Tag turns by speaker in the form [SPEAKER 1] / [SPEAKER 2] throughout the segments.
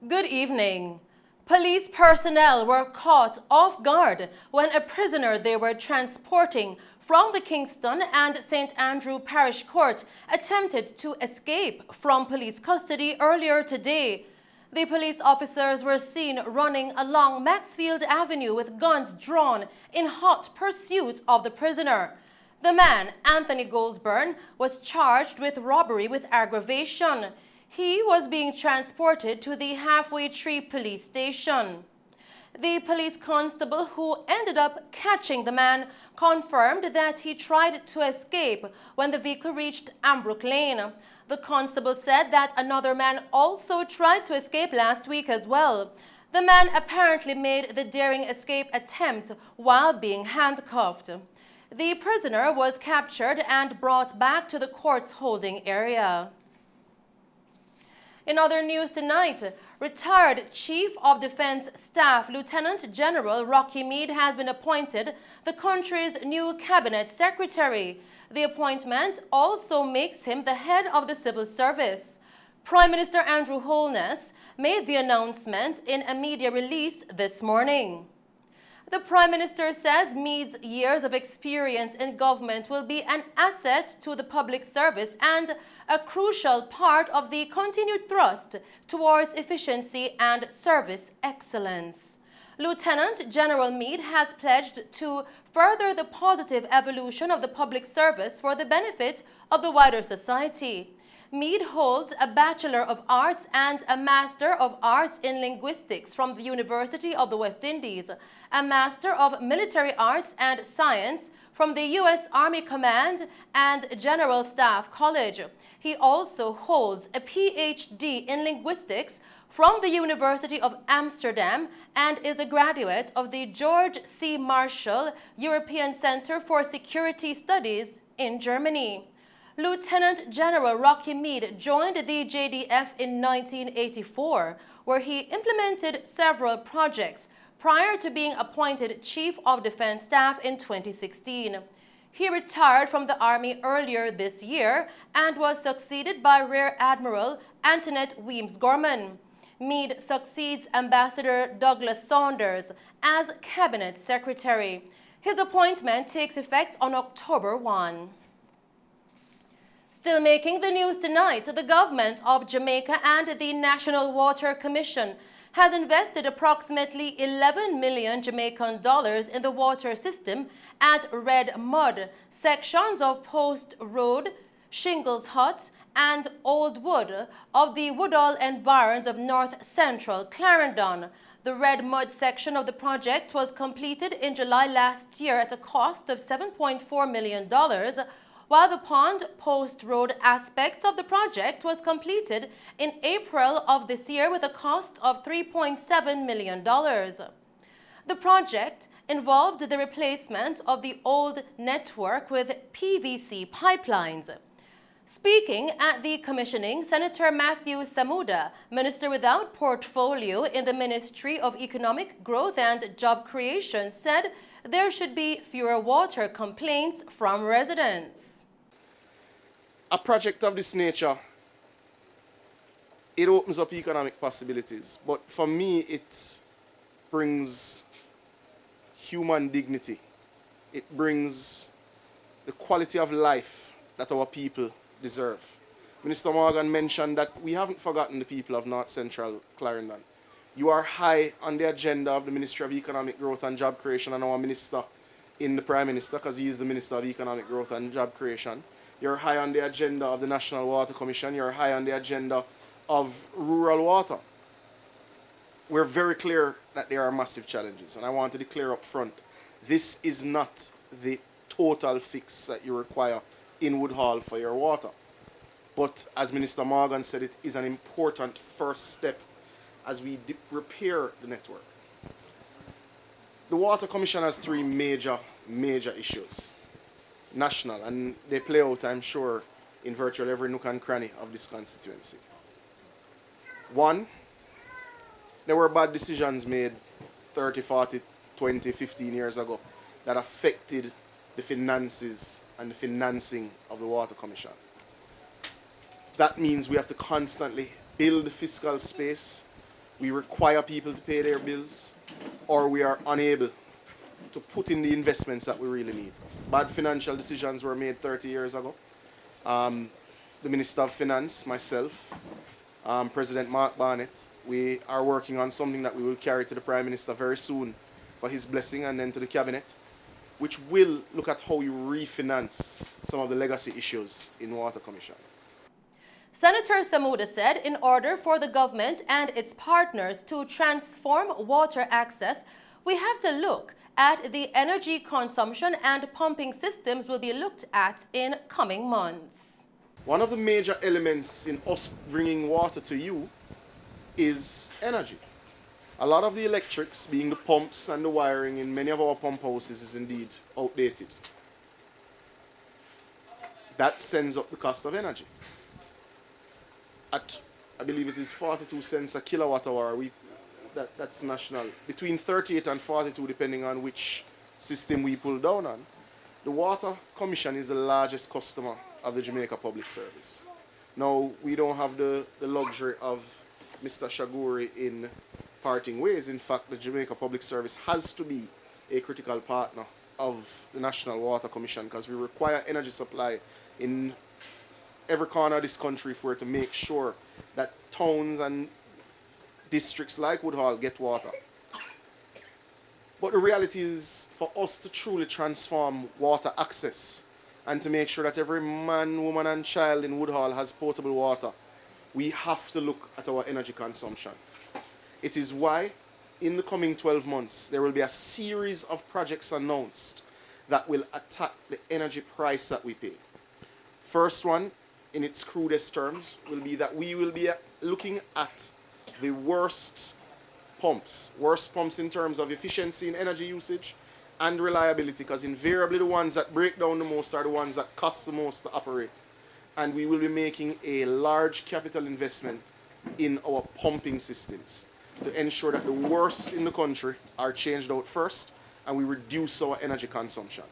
[SPEAKER 1] Good evening. Police personnel were caught off guard when a prisoner they were transporting from the Kingston and St. Andrew Parish Court attempted to escape from police custody earlier today. The police officers were seen running along Maxfield Avenue with guns drawn in hot pursuit of the prisoner. The man, Anthony Goldburn, was charged with robbery with aggravation. He was being transported to the Halfway Tree police station. The police constable who ended up catching the man confirmed that he tried to escape when the vehicle reached Ambrook Lane. The constable said that another man also tried to escape last week as well. The man apparently made the daring escape attempt while being handcuffed. The prisoner was captured and brought back to the court's holding area. In other news tonight, retired Chief of Defense Staff Lieutenant General Rocky Meade has been appointed the country's new cabinet secretary. The appointment also makes him the head of the civil service. Prime Minister Andrew Holness made the announcement in a media release this morning. The Prime Minister says Meade's years of experience in government will be an asset to the public service and a crucial part of the continued thrust towards efficiency and service excellence. Lieutenant General Meade has pledged to further the positive evolution of the public service for the benefit of the wider society. Meade holds a Bachelor of Arts and a Master of Arts in Linguistics from the University of the West Indies, a Master of Military Arts and Science from the U.S. Army Command and General Staff College. He also holds a Ph.D. in Linguistics from the University of Amsterdam and is a graduate of the George C. Marshall European Center for Security Studies in Germany. Lieutenant General Rocky Meade joined the JDF in 1984, where he implemented several projects prior to being appointed Chief of Defense Staff in 2016. He retired from the Army earlier this year and was succeeded by Rear Admiral Antoinette Weems Gorman. Meade succeeds Ambassador Douglas Saunders as Cabinet Secretary. His appointment takes effect on October 1. Still making the news tonight, the government of Jamaica and the National Water Commission has invested approximately 11 million Jamaican dollars in the water system at Red Mud, sections of Post Road, Shingles Hut, and Old Wood of the Woodall environs of north central Clarendon. The Red Mud section of the project was completed in July last year at a cost of $7.4 million, while the Pond Post Road aspect of the project was completed in April of this year with a cost of $3.7 million. The project involved the replacement of the old network with PVC pipelines. Speaking at the commissioning, Senator Matthew Samuda, Minister without portfolio in the Ministry of Economic Growth and Job Creation, said there should be fewer water complaints from residents.
[SPEAKER 2] A project of this nature, it opens up economic possibilities, but for me it brings human dignity. It brings the quality of life that our people deserve. Minister Morgan mentioned that we haven't forgotten the people of North Central Clarendon. You are high on the agenda of the Ministry of Economic Growth and Job Creation and our minister in the Prime Minister, because he is the Minister of Economic Growth and Job Creation. You're high on the agenda of the National Water Commission. You're high on the agenda of rural water. We're very clear that there are massive challenges, and I want to declare up front, this is not the total fix that you require in Woodhall for your water. But as Minister Morgan said, it is an important first step as we repair the network. The Water Commission has three major issues, national, and they play out, I'm sure, in virtually every nook and cranny of this constituency. One, there were bad decisions made 30, 40, 20, 15 years ago that affected the finances and the financing of the Water Commission. That means we have to constantly build fiscal space. we require people to pay their bills, or we are unable to put in the investments that we really need. Bad financial decisions were made 30 years ago. The Minister of Finance, myself, President Mark Barnett, we are working on something that we will carry to the Prime Minister very soon for his blessing, and then to the Cabinet, which will look at how you refinance some of the legacy issues in Water Commission.
[SPEAKER 1] Senator Samuda said in order for the government and its partners to transform water access, we have to look at the energy consumption, and pumping systems will be looked at in coming months.
[SPEAKER 2] One of the major elements in us bringing water to you is energy. A lot of the electrics, being the pumps and the wiring in many of our pump houses, is indeed outdated. That sends up the cost of energy. At, I believe it is 42 cents a kilowatt hour, that's national. Between 38 and 42, depending on which system we pull down on. The Water Commission is the largest customer of the Jamaica Public Service. Now, we don't have the luxury of Mr. Shaguri in parting ways. In fact, the Jamaica Public Service has to be a critical partner of the National Water Commission, because we require energy supply in every corner of this country for it to make sure that towns and districts like Woodhall get water. But the reality is, for us to truly transform water access and to make sure that every man, woman and child in Woodhall has potable water, we have to look at our energy consumption. It is why in the coming 12 months there will be a series of projects announced that will attack the energy price that we pay. First one, in its crudest terms, will be that we will be looking at the worst pumps in terms of efficiency in energy usage and reliability, because invariably the ones that break down the most are the ones that cost the most to operate. And we will be making a large capital investment in our pumping systems to ensure that the worst in the country are changed out first and we reduce our energy consumption.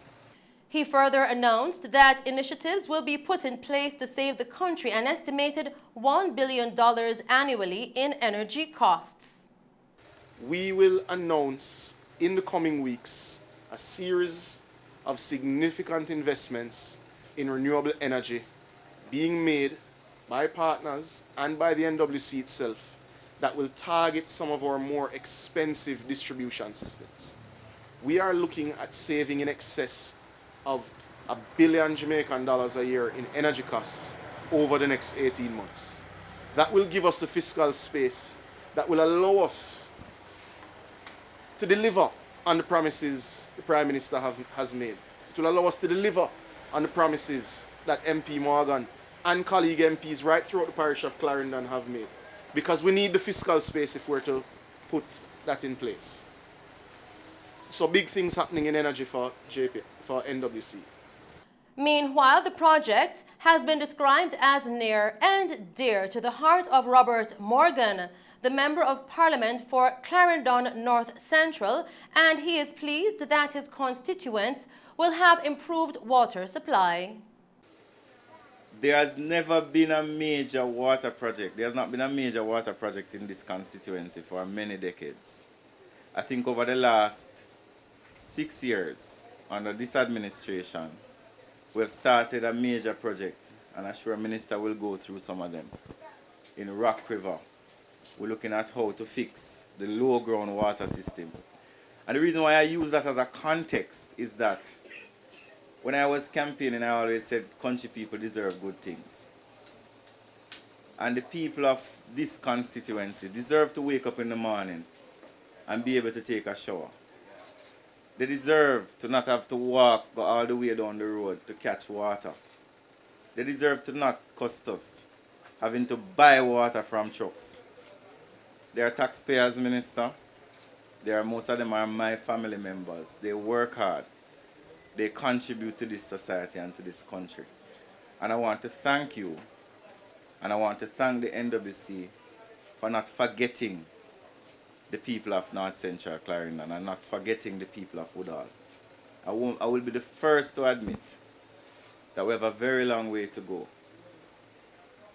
[SPEAKER 1] He further announced that initiatives will be put in place to save the country an estimated $1 billion annually in energy costs.
[SPEAKER 2] We will announce in the coming weeks a series of significant investments in renewable energy being made by partners and by the NWC itself that will target some of our more expensive distribution systems. We are looking at saving in excess of $1 billion Jamaican dollars a year in energy costs over the next 18 months. That will give us the fiscal space that will allow us to deliver on the promises the Prime Minister has made. It will allow us to deliver on the promises that MP Morgan and colleague MPs right throughout the parish of Clarendon have made, because we need the fiscal space if we're to put that in place. So big things happening in energy for NWC.
[SPEAKER 1] Meanwhile, the project has been described as near and dear to the heart of Robert Morgan, the Member of Parliament for Clarendon North Central, and he is pleased that his constituents will have improved water supply.
[SPEAKER 3] There has never been a major water project. There has not been a major water project in this constituency for many decades. I think over the last 6 years, under this administration, we have started a major project, and I'm sure the Minister will go through some of them. In Rock River, we're looking at how to fix the low ground water system. And the reason why I use that as a context is that when I was campaigning, I always said country people deserve good things. And the people of this constituency deserve to wake up in the morning and be able to take a shower. They deserve to not have to walk, go all the way down the road to catch water. They deserve to not cost us having to buy water from trucks. They are taxpayers, Minister. Most of them are my family members. They work hard. They contribute to this society and to this country. And I want to thank you, and I want to thank the NWC for not forgetting the people of North Central Clarendon and not forgetting the people of Woodhall. I will be the first to admit that we have a very long way to go,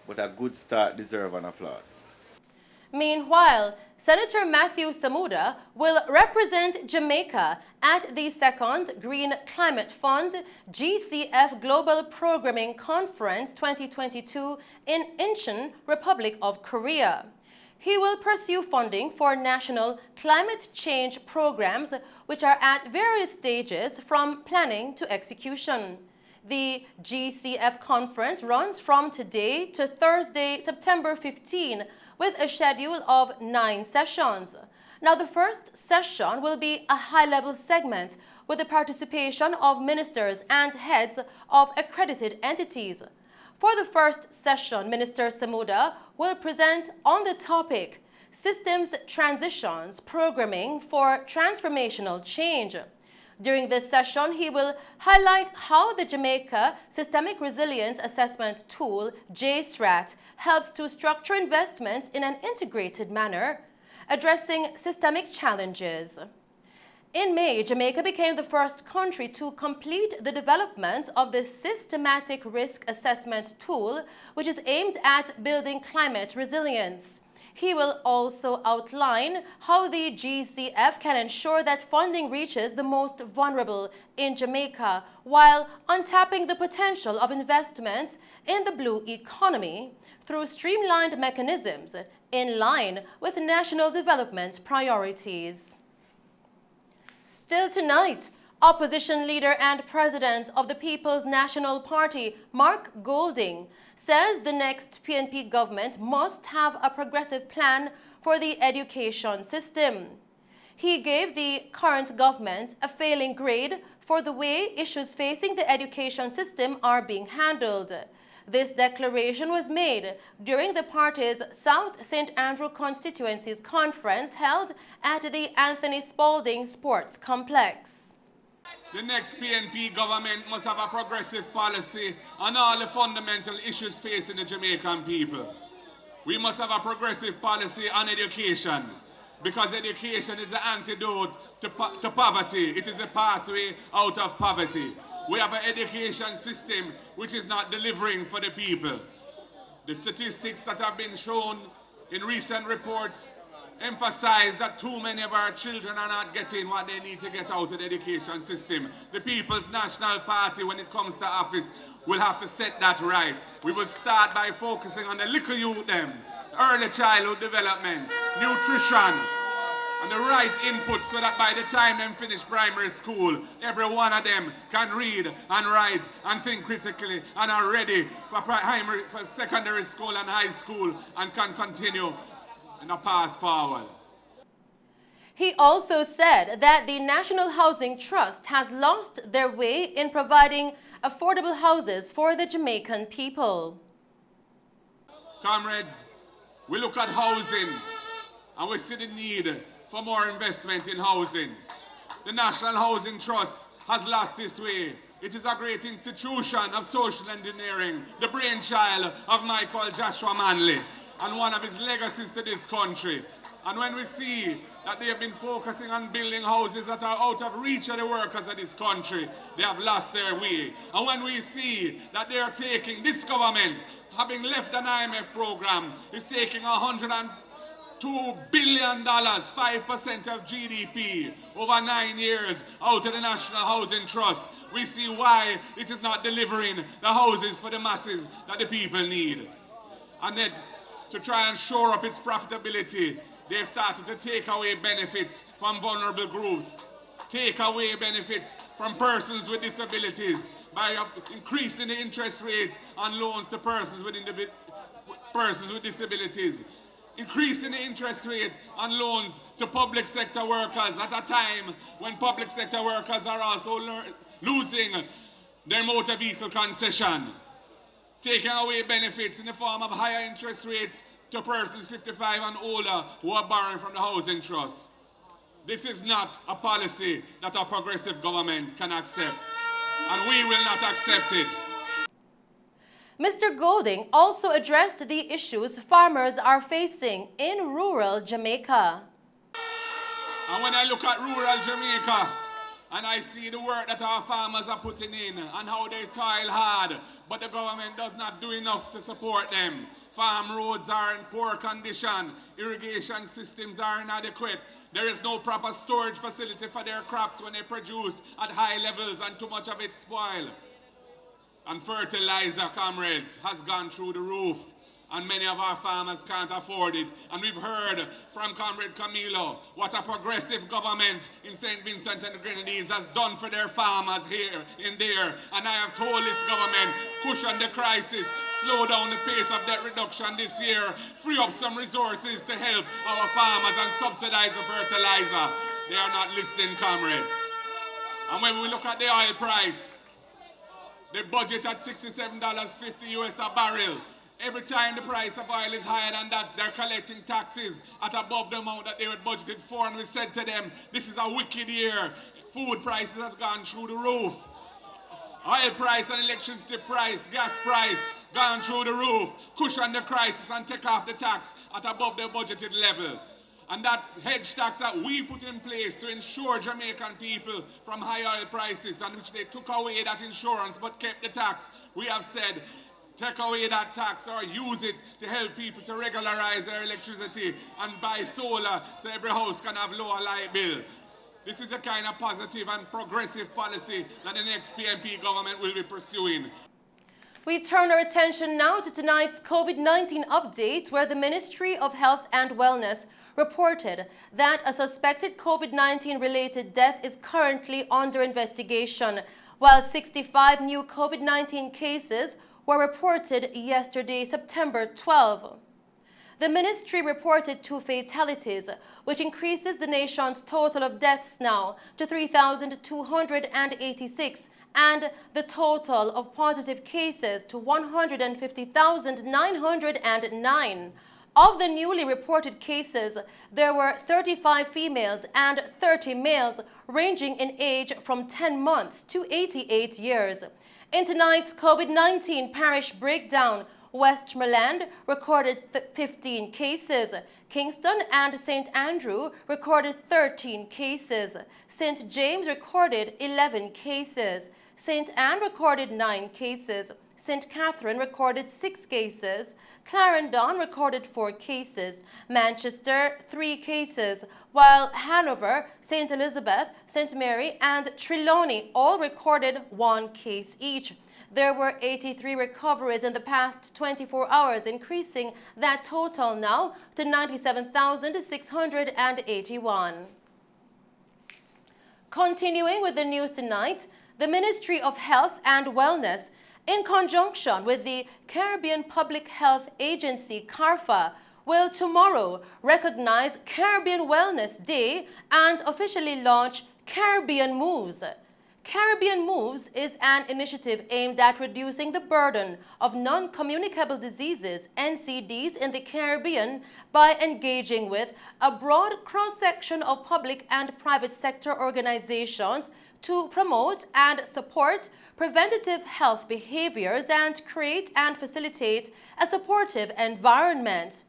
[SPEAKER 3] but a good start deserves an applause.
[SPEAKER 1] Meanwhile, Senator Matthew Samuda will represent Jamaica at the second Green Climate Fund GCF Global Programming Conference 2022 in Incheon, Republic of Korea. He will pursue funding for national climate change programs which are at various stages from planning to execution. The GCF conference runs from today to Thursday, September 15, with a schedule of 9 sessions. Now, the first session will be a high-level segment with the participation of ministers and heads of accredited entities. For the first session, Minister Samuda will present on the topic Systems Transitions Programming for Transformational Change. During this session, he will highlight how the Jamaica Systemic Resilience Assessment Tool, JSRAT, helps to structure investments in an integrated manner, addressing systemic challenges. In May, Jamaica became the first country to complete the development of the Systematic Risk Assessment Tool, which is aimed at building climate resilience. He will also outline how the GCF can ensure that funding reaches the most vulnerable in Jamaica while untapping the potential of investments in the blue economy through streamlined mechanisms in line with national development priorities. Still tonight, Opposition leader and president of the People's National Party, Mark Golding, says the next PNP government must have a progressive plan for the education system. He gave the current government a failing grade for the way issues facing the education system are being handled. This declaration was made during the party's South St. Andrew constituencies conference held at the Anthony Spalding Sports Complex.
[SPEAKER 4] The next PNP government must have a progressive policy on all the fundamental issues facing the Jamaican people. We must have a progressive policy on education, because education is the antidote to poverty. It is a pathway out of poverty. We have an education system which is not delivering for the people. The statistics that have been shown in recent reports emphasize that too many of our children are not getting what they need to get out of the education system. The People's National Party, when it comes to office, will have to set that right. We will start by focusing on the little youth them, early childhood development, nutrition, and the right input so that by the time them finish primary school, every one of them can read and write and think critically and are ready for secondary school and high school and can continue in a path forward.
[SPEAKER 1] He also said that the National Housing Trust has lost their way in providing affordable houses for the Jamaican people.
[SPEAKER 4] Comrades, we look at housing and we see the need for more investment in housing. The National Housing Trust has lost its way. It is a great institution of social engineering, the brainchild of Michael Joshua Manley, and one of his legacies to this country. And when we see that they have been focusing on building houses that are out of reach of the workers of this country, they have lost their way. And when we see that they are taking, this government, having left an IMF program, is taking $102 billion, 5% of GDP, over 9 years out of the National Housing Trust, we see why it is not delivering the houses for the masses that the people need. And then, to try and shore up its profitability, they've started to take away benefits from vulnerable groups, take away benefits from persons with disabilities by increasing the interest rate on loans to persons with disabilities, increasing the interest rate on loans to public sector workers at a time when public sector workers are also losing their motor vehicle concession, taking away benefits in the form of higher interest rates to persons 55 and older who are borrowing from the Housing Trust. This is not a policy that a progressive government can accept, and we will not accept it.
[SPEAKER 1] Mr. Golding also addressed the issues farmers are facing in rural Jamaica.
[SPEAKER 4] And when I look at rural Jamaica, and I see the work that our farmers are putting in and how they toil hard, but the government does not do enough to support them. Farm roads are in poor condition. Irrigation systems are inadequate. There is no proper storage facility for their crops when they produce at high levels and too much of it spoil. And fertilizer, comrades, has gone through the roof. And many of our farmers can't afford it. And we've heard from Comrade Camilo what a progressive government in St. Vincent and the Grenadines has done for their farmers here and there. And I have told this government, cushion the crisis, slow down the pace of debt reduction this year, free up some resources to help our farmers and subsidize the fertilizer. They are not listening, comrades. And when we look at the oil price, the budget at $67.50 US a barrel. Every time the price of oil is higher than that, they're collecting taxes at above the amount that they were budgeted for. And we said to them, this is a wicked year. Food prices has gone through the roof. Oil price and electricity price, gas price, gone through the roof. Cushion the crisis and take off the tax at above the budgeted level. And that hedge tax that we put in place to ensure Jamaican people from high oil prices, and which they took away that insurance but kept the tax, we have said, take away that tax or use it to help people to regularize their electricity and buy solar so every house can have lower light bill. This is a kind of positive and progressive policy that the next PNP government will be pursuing.
[SPEAKER 1] We turn our attention now to tonight's COVID-19 update, where the Ministry of Health and Wellness reported that a suspected COVID-19 related death is currently under investigation, while 65 new COVID-19 cases were reported yesterday, September 12. The ministry reported 2 fatalities, which increases the nation's total of deaths now to 3,286, and the total of positive cases to 150,909. Of the newly reported cases, there were 35 females and 30 males, ranging in age from 10 months to 88 years. In tonight's COVID-19 parish breakdown, Westmoreland recorded 15 cases. Kingston and St. Andrew recorded 13 cases. St. James recorded 11 cases. St. Anne recorded 9 cases. St. Catherine recorded 6 cases. Clarendon recorded 4 cases. Manchester, 3 cases. While Hanover, St. Elizabeth, St. Mary, and Trelawney all recorded 1 case each. There were 83 recoveries in the past 24 hours, increasing that total now to 97,681. Continuing with the news tonight, the Ministry of Health and Wellness, in conjunction with the Caribbean Public Health Agency, CARFA, will tomorrow recognize Caribbean Wellness Day and officially launch Caribbean Moves. Caribbean Moves is an initiative aimed at reducing the burden of non-communicable diseases, NCDs, in the Caribbean by engaging with a broad cross-section of public and private sector organizations to promote and support preventative health behaviors and create and facilitate a supportive environment.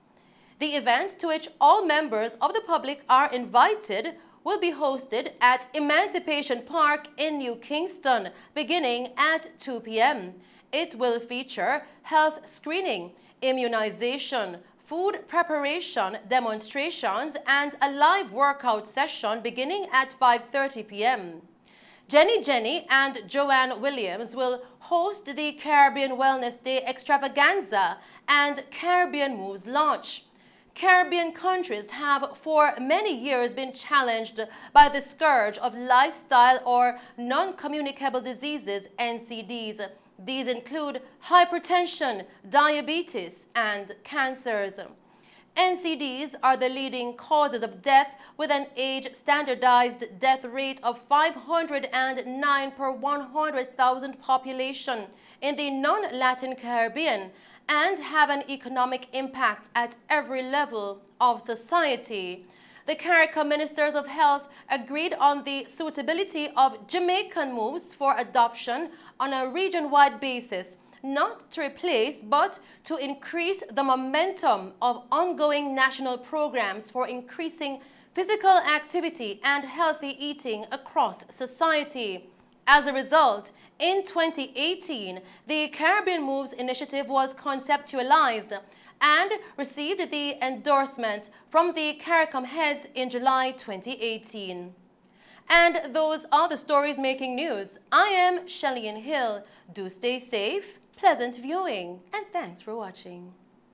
[SPEAKER 1] The event, to which all members of the public are invited, will be hosted at Emancipation Park in New Kingston, beginning at 2 p.m. It will feature health screening, immunization, food preparation demonstrations, and a live workout session beginning at 5:30 p.m. Jenny and Joanne Williams will host the Caribbean Wellness Day extravaganza and Caribbean Moves launch. Caribbean countries have for many years been challenged by the scourge of lifestyle or non-communicable diseases, NCDs. These include hypertension, diabetes, and cancers. NCDs are the leading causes of death, with an age-standardized death rate of 509 per 100,000 population in the non-Latin Caribbean, and have an economic impact at every level of society. The CARICOM Ministers of Health agreed on the suitability of Jamaican moves for adoption on a region-wide basis, not to replace but to increase the momentum of ongoing national programs for increasing physical activity and healthy eating across society. As a result, in 2018, the Caribbean Moves initiative was conceptualized and received the endorsement from the CARICOM heads in July 2018. And those are the stories making news. I am Shelley Hill. Do stay safe, pleasant viewing, and thanks for watching.